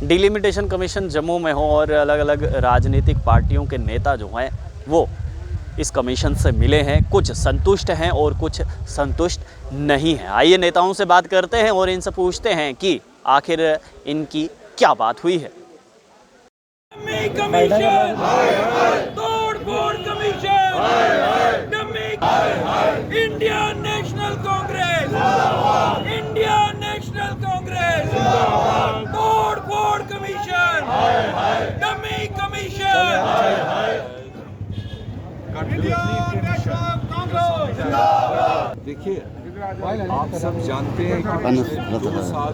Delimitation commission Jammu में हो और अलग अलग राजनीतिक पार्टियों के नेता जो हैं वो इस कमीशन से मिले हैं, कुछ संतुष्ट हैं और कुछ संतुष्ट नहीं हैं। आइए नेताओं से बात करते हैं और इनसे पूछते हैं कि आखिर इनकी क्या बात हुई है। Indian national Congress, Indian national Congress, तोड़ फोड़ commission, dummy commission, Indian national Congress. देखिए, आप सब जानते हैं कि पिछले 2 साल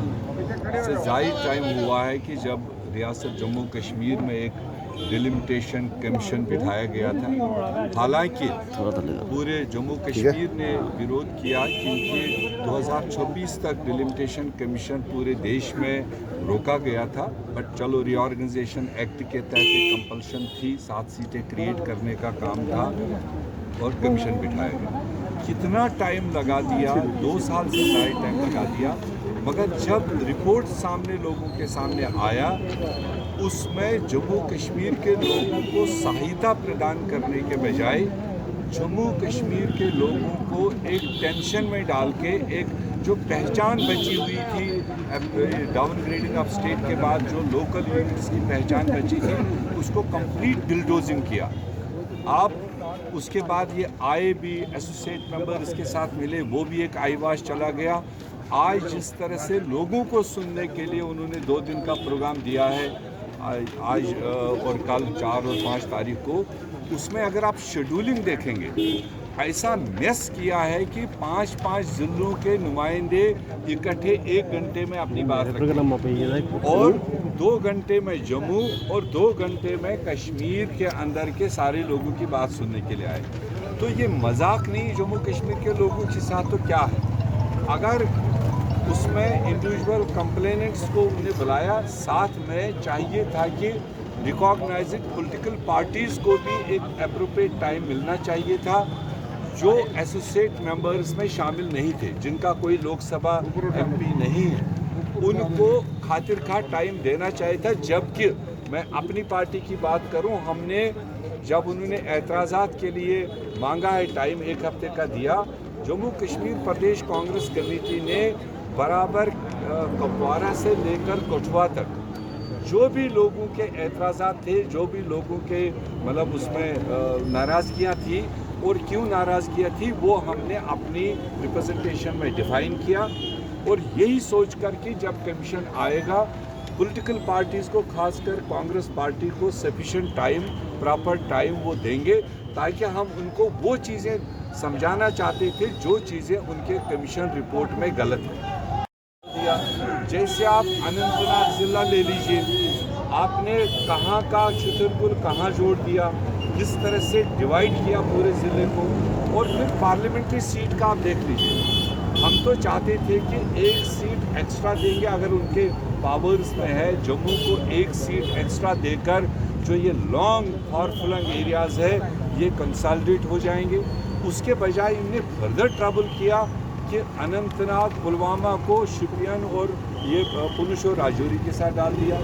से ज़्यादा टाइम हुआ है कि जब रियासत जम्मू कश्मीर में एक डिलिमिटेशन कमीशन बिठाया गया था। हालांकि पूरे जम्मू कश्मीर ने विरोध किया क्योंकि 2026 तक डिलिमिटेशन कमीशन पूरे देश में रोका गया था। बट चलो, रीऑर्गेनाइजेशन एक्ट के तहत एक कंपल्शन थी, 7 सीटें क्रिएट करने का काम था और कमीशन बिठाया गया। कितना टाइम लगा दिया, 2 साल से ज़्यादा टाइम लगा दिया, मगर जब रिपोर्ट सामने लोगों के सामने आया उसमें जम्मू कश्मीर के लोगों को सहायता प्रदान करने के बजाय जम्मू कश्मीर के लोगों को एक टेंशन में डाल के एक जो पहचान बची हुई थी डाउनग्रेडिंग ऑफ स्टेट के बाद जो लोकल यूनिट्स की पहचान बची थी उसको कंप्लीट बिल्डोजिंग किया। आप उसके बाद ये आए भी एसोसिएट मेंबर इसके साथ मिले, वो भी एक आईवाश चला गया। आज जिस तरह से लोगों को सुनने के लिए उन्होंने 2 दिन का प्रोग्राम दिया है, आज और कल 4 और 5 तारीख को, उसमें अगर आप शेड्यूलिंग देखेंगे ऐसा मेस किया है कि 5-5 जिलों के नुमाइंदे इकट्ठे 1 घंटे में अपनी बात रखें और 2 घंटे में जम्मू और 2 घंटे में कश्मीर के अंदर के सारे लोगों की बात सुनने के लिए आए। तो ये मजाक नहीं, जम्मू कश्मीर के लोगों के साथ तो क्या है। अगर उसमें इंडिविजुअल कंप्लेनेंट्स को उन्हें बुलाया, साथ में चाहिए था कि रिकॉग्नाइज्ड पॉलिटिकल पार्टीज़ को भी एक एप्रोप्रिएट टाइम मिलना चाहिए था। जो एसोसिएट मेंबर्स में शामिल नहीं थे, जिनका कोई लोकसभा एमपी नहीं है, उनको खातिर खा टाइम देना चाहिए था। जबकि मैं अपनी पार्टी की बात करूं, हमने जब उन्होंने एतराज़ात के लिए मांगा है टाइम 1 हफ्ते का दिया, जम्मू कश्मीर प्रदेश कांग्रेस कमेटी ने बराबर कुपवारा से लेकर कठुआ तक जो भी लोगों के एतराज़ात थे, जो भी लोगों के मतलब उसमें नाराज़गियाँ थी और क्यों नाराज़गियाँ थी, वो हमने अपनी रिप्रेजेंटेशन में डिफाइन किया। और यही सोच कर कि जब कमीशन आएगा पॉलिटिकल पार्टीज़ को, खासकर कांग्रेस पार्टी को सफिशिएंट टाइम, प्रॉपर टाइम वो देंगे ताकि हम उनको वो चीज़ें समझाना चाहते थे जो चीज़ें उनके कमीशन रिपोर्ट में गलत है। जैसे आप अनंतनाग ज़िला ले लीजिए, आपने कहाँ का छतरपुर कहाँ जोड़ दिया, किस तरह से डिवाइड किया पूरे ज़िले को। और फिर पार्लियामेंट्री सीट का आप देख लीजिए, हम तो चाहते थे कि 1 सीट एक्स्ट्रा देंगे, अगर उनके पावर्स में है जम्मू को 1 सीट एक्स्ट्रा देकर जो ये लॉन्ग फॉर फ्लंग एरियाज़ है ये कंसोलिडेट हो जाएंगे। उसके बजाय इन्होंने फर्दर ट्रबल किया कि अनंतनाग, पुलवामा को शोपियान और ये पुंछ और राजौरी के साथ डाल दिया।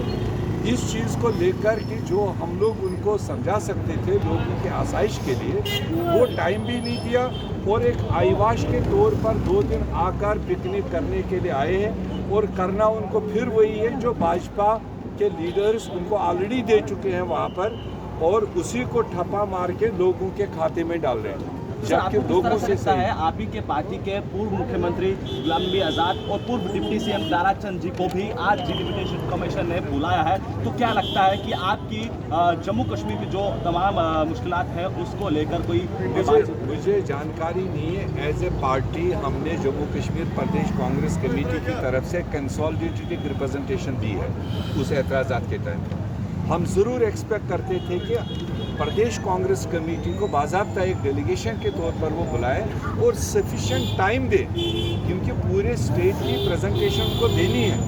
इस चीज़ को लेकर कि जो हम लोग उनको समझा सकते थे लोगों के आसाइश के लिए, वो टाइम भी नहीं दिया और एक आईवाश के तौर पर 2 दिन आकर पिकनिक करने के लिए आए हैं। और करना उनको फिर वही है जो भाजपा के लीडर्स उनको ऑलरेडी दे चुके हैं वहाँ पर, और उसी को ठप्पा मार के लोगों के खाते में डाल रहे हैं। जबकि लोगों से है, आप ही के पार्टी के पूर्व मुख्यमंत्री गुलाम नबी आज़ाद और पूर्व डिप्टी सीएम ताराचंद जी को भी आज डिलिमिटेशन कमीशन ने बुलाया है। तो क्या लगता है कि आपकी जम्मू कश्मीर की जो तमाम मुश्किलात हैं उसको लेकर कोई मुझे जानकारी नहीं है। एज ए पार्टी हमने जम्मू कश्मीर प्रदेश कांग्रेस कमेटी की तरफ से कंसोलिडेटेड रिप्रेजेंटेशन दी है उस एतराज़ात के टाइम। हम ज़रूर एक्सपेक्ट करते थे कि प्रदेश कांग्रेस कमेटी को बाज़ाब्ता एक डेलीगेशन के तौर पर वो बुलाए और सफिशिएंट टाइम दे, क्योंकि पूरे स्टेट की प्रेजेंटेशन उनको देनी है।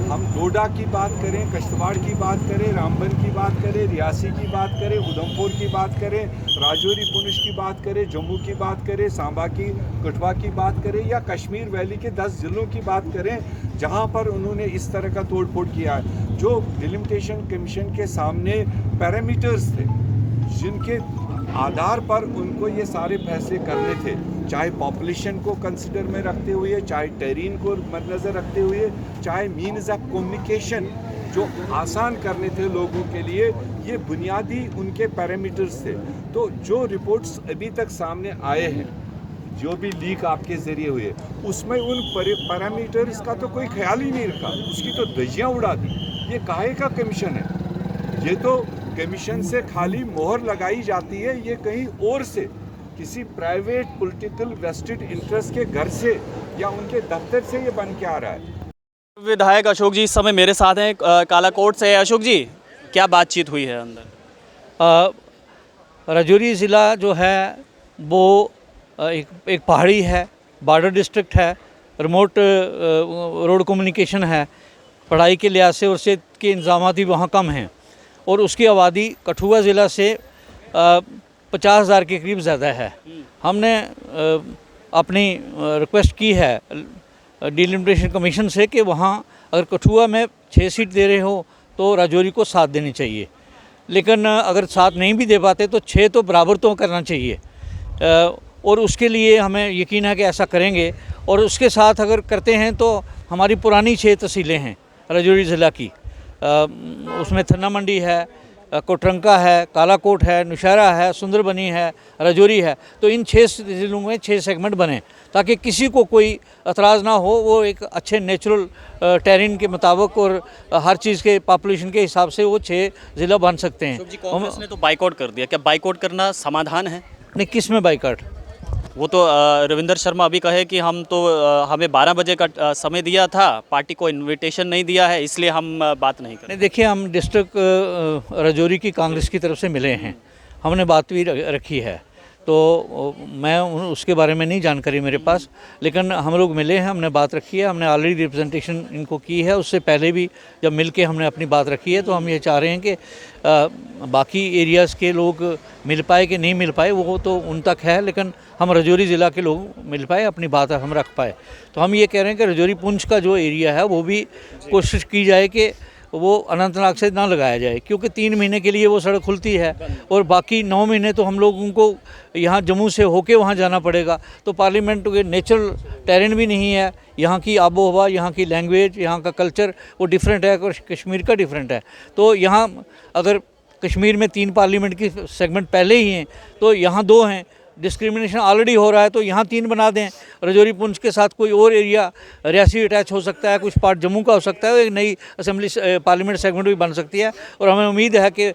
हम डोडा की बात करें, कश्तवाड़ की बात करें, रामबन की बात करें, रियासी की बात करें, उधमपुर की बात करें, राजौरी पुंछ की बात करें, जम्मू की बात करें, सांबा की, कठुआ की बात करें, या कश्मीर वैली के 10 ज़िलों की बात करें जहां पर उन्होंने इस तरह का तोड़ फोड़ किया है। जो डिलिमिटेशन कमीशन के सामने पैरामीटर्स थे जिनके आधार पर उनको ये सारे फैसले करने थे, चाहे पॉपुलेशन को कंसिडर में रखते हुए, चाहे टेरीन को मद्देनजर रखते हुए, चाहे मीन्स ऑफ कम्युनिकेशन जो आसान करने थे लोगों के लिए, ये बुनियादी उनके पैरामीटर्स थे। तो जो रिपोर्ट्स अभी तक सामने आए हैं, जो भी लीक आपके ज़रिए हुए, उसमें उन पैरामीटर्स का तो कोई ख्याल ही नहीं रखा, उसकी तो धज्जियाँ उड़ा दी। ये काहे का कमीशन है? ये तो कमीशन से खाली मोहर लगाई जाती है, ये कहीं और से किसी प्राइवेट पॉलिटिकल वेस्टेड इंटरेस्ट के घर से या उनके दफ्तर से ये बन के आ रहा है। विधायक अशोक जी इस समय मेरे साथ हैं कालाकोट से। अशोक जी, क्या बातचीत हुई है अंदर? राजौरी ज़िला जो है वो एक पहाड़ी है, बॉर्डर डिस्ट्रिक्ट है, रिमोट रोड कम्युनिकेशन है, पढ़ाई के लिहाज से और सेहत के इंतजाम भी वहाँ कम हैं, और उसकी आबादी कठुआ ज़िला से 50,000 के करीब ज़्यादा है। हमने अपनी रिक्वेस्ट की है डिलिमिटेशन कमीशन से कि वहाँ अगर कठुआ में 6 सीट दे रहे हो तो राजौरी को 7 देनी चाहिए, लेकिन अगर 7 नहीं भी दे पाते तो 6 तो बराबर तो करना चाहिए, और उसके लिए हमें यकीन है कि ऐसा करेंगे। और उसके साथ अगर करते हैं तो हमारी पुरानी 6 तहसीलें हैं राजौरी ज़िला की, उसमें थन्ना मंडी है, कोटरंका है, कालाकोट है, नौशहरा है, सुंदरबनी है, राजौरी है। तो इन 6 ज़िलों में 6 सेगमेंट बने ताकि किसी को कोई एतराज़ ना हो, वो एक अच्छे नेचुरल टेरेन के मुताबिक और हर चीज़ के पॉपुलेशन के हिसाब से वो 6 ज़िला बन सकते हैं। कांग्रेस ने तो बाइकआउट कर दिया, क्या बाइकआउट करना समाधान है? नहीं, किस में बाइकआउट? वो तो रविंदर शर्मा अभी कहे कि हमें 12 बजे का समय दिया था, पार्टी को इनविटेशन नहीं दिया है, इसलिए हम बात नहीं कर रहे। देखिए, हम डिस्ट्रिक्ट राजौरी की कांग्रेस की तरफ से मिले हैं, हमने बात भी रखी है, तो मैं उसके बारे में नहीं जानकारी मेरे पास, लेकिन हम लोग मिले हैं, हमने बात रखी है, हमने ऑलरेडी रिप्रेजेंटेशन इनको की है। उससे पहले भी जब मिल के हमने अपनी बात रखी है, तो हम ये चाह रहे हैं कि बाकी एरियाज़ के लोग मिल पाए कि नहीं मिल पाए वो तो उन तक है, लेकिन हम राजौरी ज़िला के लोग मिल पाए, अपनी बात हम रख पाए। तो हम ये कह रहे हैं कि राजौरी पुंछ का जो एरिया है वो भी कोशिश की जाए कि वो अनंतनाग से ना लगाया जाए, क्योंकि 3 महीने के लिए वो सड़क खुलती है और बाकी 9 महीने तो हम लोगों को यहाँ जम्मू से होके वहाँ जाना पड़ेगा। तो पार्लियामेंट के नेचुरल टेरेन भी नहीं है, यहाँ की आबो हवा, यहाँ की लैंग्वेज, यहाँ का कल्चर वो डिफरेंट है और कश्मीर का डिफरेंट है। तो यहाँ अगर कश्मीर में 3 पार्लियामेंट की सेगमेंट पहले ही हैं तो यहाँ 2 हैं, डिस्क्रिमिनेशन ऑलरेडी हो रहा है, तो यहाँ 3 बना दें। राजौरी पुंछ के साथ कोई और एरिया रियासी अटैच हो सकता है, कुछ पार्ट जम्मू का हो सकता है, एक नई असेंबली पार्लियामेंट सेगमेंट भी बन सकती है, और हमें उम्मीद है कि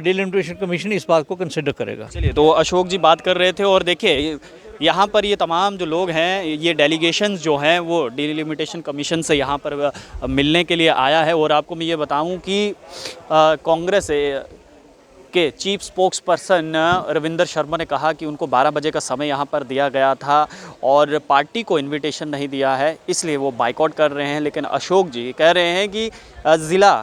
डिलिमिटेशन कमीशन इस बात को कंसिडर करेगा। चलिए, तो अशोक जी बात कर रहे थे, और देखिए यहाँ पर ये तमाम जो लोग हैं, ये डेलीगेशंस जो हैं वो डिलिमिटेशन कमीशन से यहाँ पर मिलने के लिए आया है। और आपको मैं ये बताऊँ कि कांग्रेस के chief spokes person Ravinder Sharma ने कहा कि उनको 12 बजे का समय यहाँ पर दिया गया था और पार्टी को इनविटेशन नहीं दिया है, इसलिए वो बाइकआउट कर रहे हैं। लेकिन अशोक जी कह रहे हैं कि ज़िला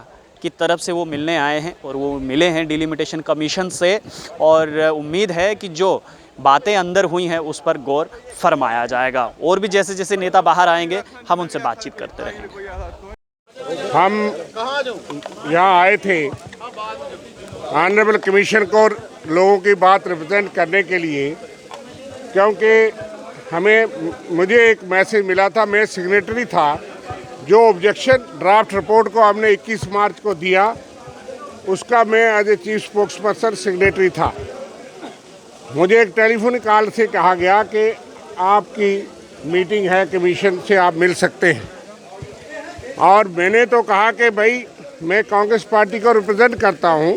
की तरफ से वो मिलने आए हैं और वो मिले हैं डिलिमिटेशन कमीशन से, और उम्मीद है कि जो बातें अंदर हुई हैं उस पर गौर फरमाया जाएगा। और भी जैसे जैसे नेता बाहर आएंगे हम उनसे बातचीत करते रहेंगे। हम यहाँ आए थे ऑनरेबल कमीशन को लोगों की बात रिप्रेजेंट करने के लिए, क्योंकि मुझे एक मैसेज मिला था, मैं सिग्नेटरी था, जो ऑब्जेक्शन ड्राफ्ट रिपोर्ट को हमने 21 मार्च को दिया, उसका मैं as a chief spokesperson signatory था। मुझे एक टेलीफोन कॉल से कहा गया कि आपकी मीटिंग है कमीशन से, आप मिल सकते हैं। और मैंने तो कहा कि भाई मैं कांग्रेस पार्टी को रिप्रेजेंट करता हूं,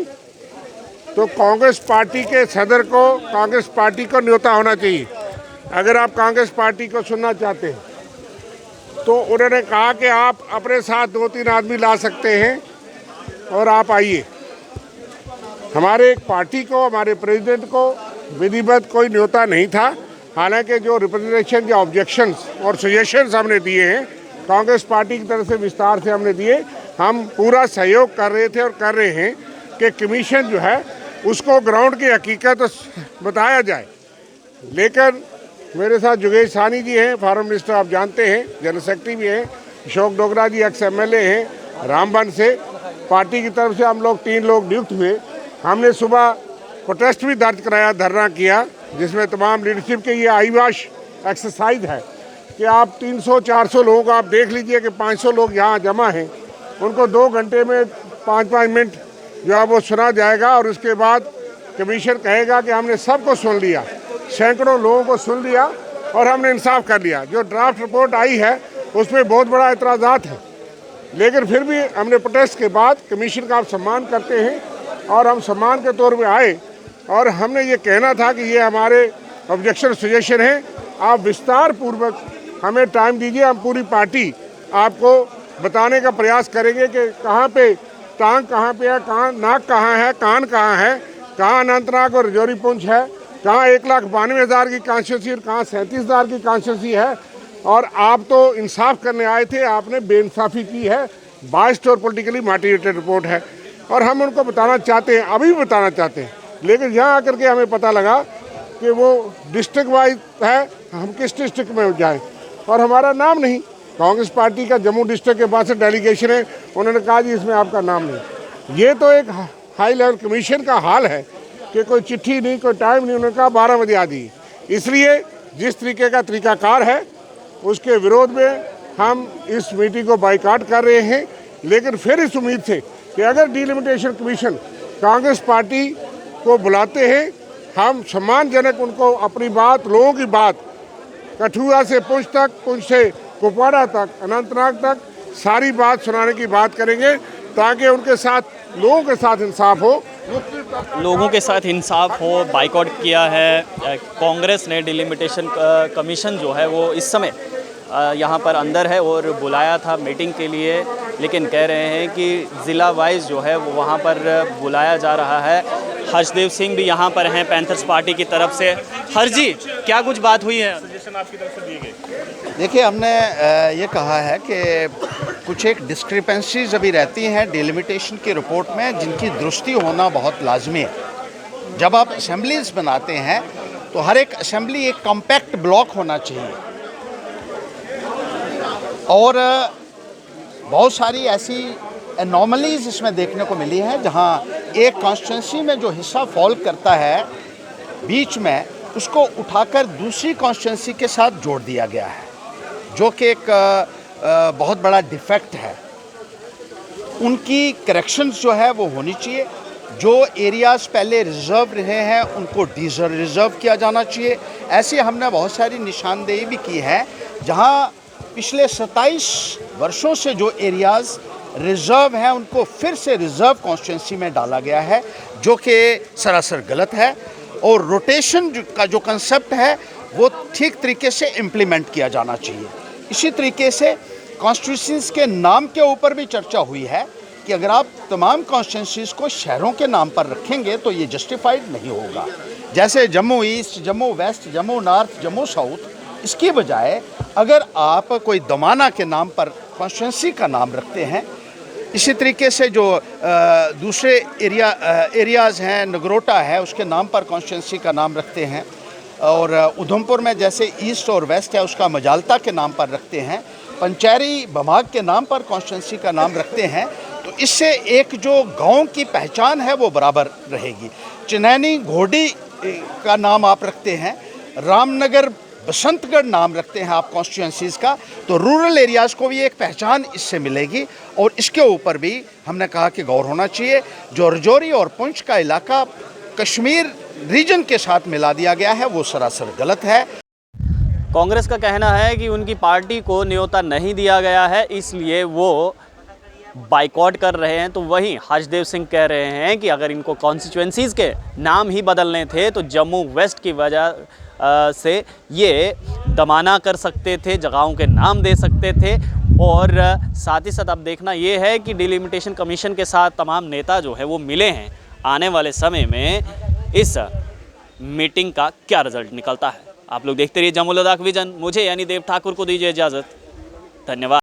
तो कांग्रेस पार्टी के सदर को कांग्रेस पार्टी को न्योता होना चाहिए। अगर आप कांग्रेस पार्टी को सुनना चाहते हैं तो उन्होंने कहा कि आप अपने साथ 2-3 आदमी ला सकते हैं और आप आइए। हमारे पार्टी को, हमारे प्रेसिडेंट को विधिवत कोई न्योता नहीं था। हालांकि जो रिप्रेजेंटेशन या ऑब्जेक्शंस और सजेशंस हमने दिए हैं कांग्रेस पार्टी की तरफ से विस्तार से हमने दिए। हम पूरा सहयोग कर रहे थे और कर रहे हैं कि कमीशन जो है उसको ग्राउंड की हकीकत बताया जाए। लेकिन मेरे साथ जुगेश सानी जी हैं, फॉरेन मिनिस्टर आप जानते हैं, जनरल सेक्रेटरी भी हैं, अशोक डोगरा जी एक्स MLA हैं रामबन से। पार्टी की तरफ से हम लोग 3 लोग नियुक्त हुए। हमने सुबह प्रोटेस्ट भी दर्ज कराया, धरना किया, जिसमें तमाम लीडरशिप के ये आईवाश एक्सरसाइज है कि आप 300-400 लोगों को आप देख लीजिए कि 500 लोग यहाँ जमा हैं, उनको 2 घंटे में 5-5 मिनट जो है वो सुना जाएगा और उसके बाद कमीशन कहेगा कि हमने सबको सुन लिया, सैकड़ों लोगों को सुन लिया और हमने इंसाफ कर लिया। जो ड्राफ्ट रिपोर्ट आई है उसमें बहुत बड़ा एतराज़ात है, लेकिन फिर भी हमने प्रोटेस्ट के बाद कमीशन का आप सम्मान करते हैं और हम सम्मान के तौर पे आए और हमने ये कहना था कि ये हमारे ऑब्जेक्शन सजेशन है, आप विस्तार पूर्वक हमें टाइम दीजिए। हम पूरी पार्टी आपको बताने का प्रयास करेंगे कि कहाँ पे टांग कहाँ पे है, कहाँ नाक कहाँ है, कान कहाँ है, कहाँ अनंतनाग और रजौरी पुंछ है, कहाँ 1,92,000 की कॉन्स्टिट्यूंसी और कहाँ 37,000 की कॉन्स्टिट्यूंसी है। और आप तो इंसाफ करने आए थे, आपने बेइंसाफ़ी की है, बाइस्ड और पॉलिटिकली मोटिवेटेड रिपोर्ट है और हम उनको बताना चाहते हैं, अभी भी बताना चाहते हैं। लेकिन यहाँ आकर के हमें पता लगा कि वो डिस्ट्रिक्ट वाइज है, हम किस डिस्ट्रिक्ट में जाएं और हमारा नाम नहीं। कांग्रेस पार्टी का जम्मू डिस्ट्रिक्ट के पास से डेलीगेशन है, उन्होंने कहा जी इसमें आपका नाम नहीं। ये तो एक हाई लेवल कमीशन का हाल है कि कोई चिट्ठी नहीं, कोई टाइम नहीं, उन्होंने कहा 12 बजे आ जाइए। इसलिए जिस तरीके का तरीकाकार है उसके विरोध में हम इस मीटिंग को बाइकाट कर रहे हैं, लेकिन फिर इस उम्मीद से कि अगर डिलिमिटेशन कमीशन कांग्रेस पार्टी को बुलाते हैं, हम सम्मानजनक उनको अपनी बात, लोगों की बात, कठुआ से पुंछ तक, पुंछ से कुपवाड़ा तक, अनंतनाग तक सारी बात सुनाने की बात करेंगे ताकि उनके साथ, लोगों के साथ इंसाफ हो। लोगों के साथ इंसाफ हो। बाइकआउट किया है कांग्रेस ने। डिलिमिटेशन कमीशन जो है वो इस समय यहाँ पर अंदर है और बुलाया था मीटिंग के लिए, लेकिन कह रहे हैं कि ज़िला वाइज जो है वो वहाँ पर बुलाया जा रहा है। हर्षदेव सिंह भी यहाँ पर हैं पैंथर्स पार्टी की तरफ से। हर्ष जी, क्या कुछ बात हुई है? देखिए, हमने ये कहा है कि कुछ एक डिस्क्रिपेंसीज अभी रहती हैं डिलिमिटेशन की रिपोर्ट में, जिनकी दुरुस्ती होना बहुत लाजमी है। जब आप असेंबलीज बनाते हैं तो हर एक असेंबली एक कॉम्पैक्ट ब्लॉक होना चाहिए और बहुत सारी ऐसी एनॉमलीज इसमें देखने को मिली हैं जहां एक कॉन्स्टिट्यूंसी में जो हिस्सा फॉल करता है बीच में, उसको उठाकर दूसरी कॉन्स्टिट्यूंसी के साथ जोड़ दिया गया है, जो कि एक बहुत बड़ा डिफेक्ट है। उनकी करेक्शंस जो है वो होनी चाहिए। जो एरियाज़ पहले रिजर्व रहे हैं उनको रिजर्व किया जाना चाहिए। ऐसे हमने बहुत सारी निशानदेही भी की है जहां पिछले 27 वर्षों से जो एरियाज़ रिजर्व हैं उनको फिर से रिजर्व कॉन्स्टिट्यूंसी में डाला गया है, जो कि सरासर गलत है। और रोटेशन का जो कंसेप्ट है वो ठीक तरीके से इम्प्लीमेंट किया जाना चाहिए। इसी तरीके से कॉन्स्टिट्यूंसीज़ के नाम के ऊपर भी चर्चा हुई है कि अगर आप तमाम कॉन्स्टिट्यूंसीज़ को शहरों के नाम पर रखेंगे तो ये जस्टिफाइड नहीं होगा। जैसे Jammu east, Jammu west, Jammu north, Jammu south, इसकी बजाय अगर आप कोई दमाना के नाम पर कॉन्स्टिट्यूंसी का नाम रखते हैं, इसी तरीके से जो दूसरे एरियाज़ हैं, नगरोटा है उसके नाम पर कॉन्स्टिट्यूंसी का नाम रखते हैं, और उधमपुर में जैसे ईस्ट और वेस्ट है उसका मजालता के नाम पर रखते हैं, पंचैरी बमाग के नाम पर कॉन्स्टिट्यूंसी का नाम रखते हैं, तो इससे एक जो गांव की पहचान है वो बराबर रहेगी। चिनैनी घोड़ी का नाम आप रखते हैं, रामनगर बसंतगढ़ नाम रखते हैं आप कॉन्स्टिट्यूंसीज़ का, तो रूरल एरियाज़ को भी एक पहचान इससे मिलेगी। और इसके ऊपर भी हमने कहा कि गौर होना चाहिए। जो रजौरी और पुंछ का इलाका कश्मीर रीजन के साथ मिला दिया गया है वो सरासर गलत है। कांग्रेस का कहना है कि उनकी पार्टी को न्योता नहीं दिया गया है, इसलिए वो बाइकआउट कर रहे हैं। तो वहीं हर्षदेव सिंह कह रहे हैं कि अगर इनको कॉन्स्टिट्यूंसीज़ के नाम ही बदलने थे तो जम्मू वेस्ट की वजह से ये दमाना कर सकते थे, जगहों के नाम दे सकते थे। और साथ ही साथ अब देखना ये है कि डिलिमिटेशन कमीशन के साथ तमाम नेता जो है वो मिले हैं। आने वाले समय में इस मीटिंग का क्या रिजल्ट निकलता है, आप लोग देखते रहिए जम्मू लद्दाख विजन। मुझे यानी देव ठाकुर को दीजिए इजाज़त। धन्यवाद।